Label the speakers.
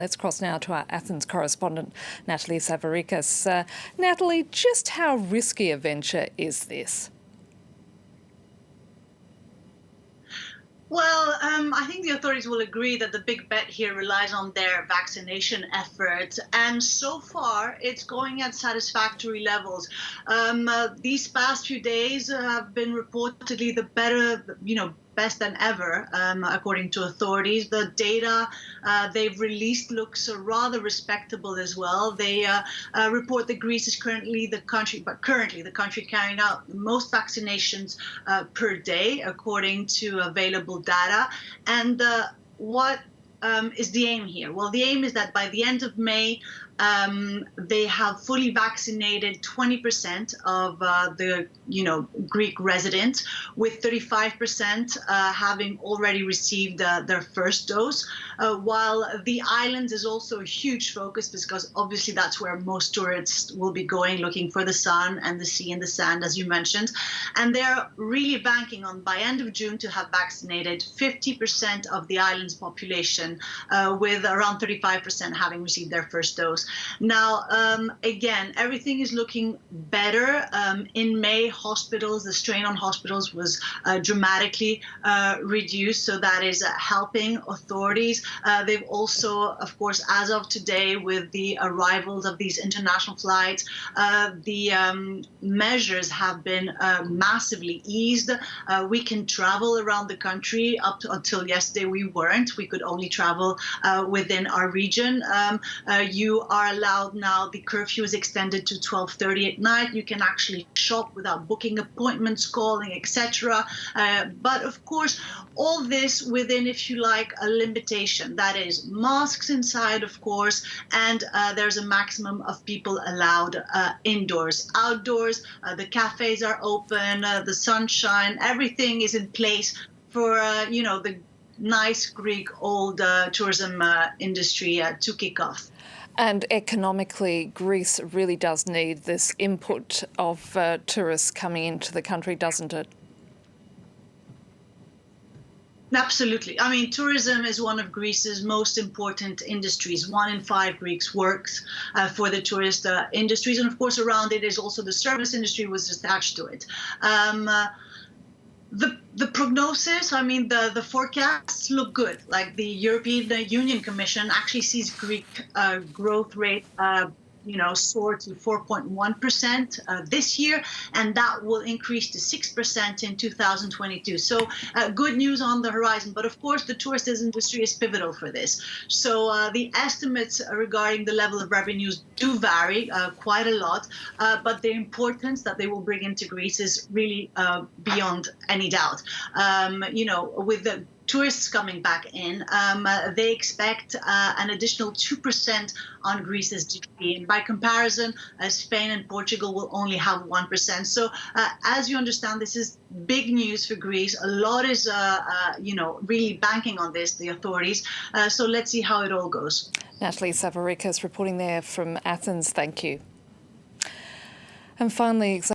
Speaker 1: Let's cross now to our Athens correspondent, Nathalie Savaricas. Nathalie, just how risky a venture is this?
Speaker 2: Well, I think the authorities will agree that the big bet here relies on their vaccination efforts, and so far it's going at satisfactory levels. These past few days have been reportedly the better, best than ever, according to authorities. The data they've released looks rather respectable as well. They report that Greece is currently the country carrying out the most vaccinations per day, according to available data. And what is the aim here? Well, the aim is that by the end of May, they have fully vaccinated 20% of the Greek residents, with 35% having already received their first dose. While the islands is also a huge focus, because obviously that's where most tourists will be going, looking for the sun and the sea and the sand, as you mentioned. And they're really banking on, by end of June, to have vaccinated 50% of the island's population, with around 35% having received their first dose. Now, again, everything is looking better. In May, the strain on hospitals was dramatically reduced, so that is helping authorities. They've also, of course, as of today, with the arrivals of these international flights, the measures have been massively eased. We can travel around the country. Until yesterday, we weren't. We could only travel within our region. You are allowed now. The curfew is extended to 12:30 at night. You can actually shop without booking appointments, calling, etc. But of course, all this within, if you like, a limitation. That is masks inside, of course, and there's a maximum of people allowed indoors. Outdoors, the cafes are open, the sunshine, everything is in place for, the nice Greek old tourism industry to kick off.
Speaker 1: And economically, Greece really does need this input of tourists coming into the country, doesn't it?
Speaker 2: Absolutely. I mean, tourism is one of Greece's most important industries. 1 in 5 Greeks works for the tourist industries. And of course, around it is also the service industry was attached to it. The prognosis, the forecasts look good. Like the European Union Commission actually sees Greek growth rate soar to 4.1% this year, and that will increase to 6% in 2022. So good news on the horizon. But of course, the tourist industry is pivotal for this. So the estimates regarding the level of revenues do vary quite a lot, but the importance that they will bring into Greece is really beyond any doubt. With the tourists coming back in, they expect an additional 2% on Greece's GDP. And by comparison, Spain and Portugal will only have 1%. So as you understand, this is big news for Greece. A lot is, really banking on this, the authorities. So let's see how it all goes.
Speaker 1: Nathalie Savaricas reporting there from Athens. Thank you. And finally,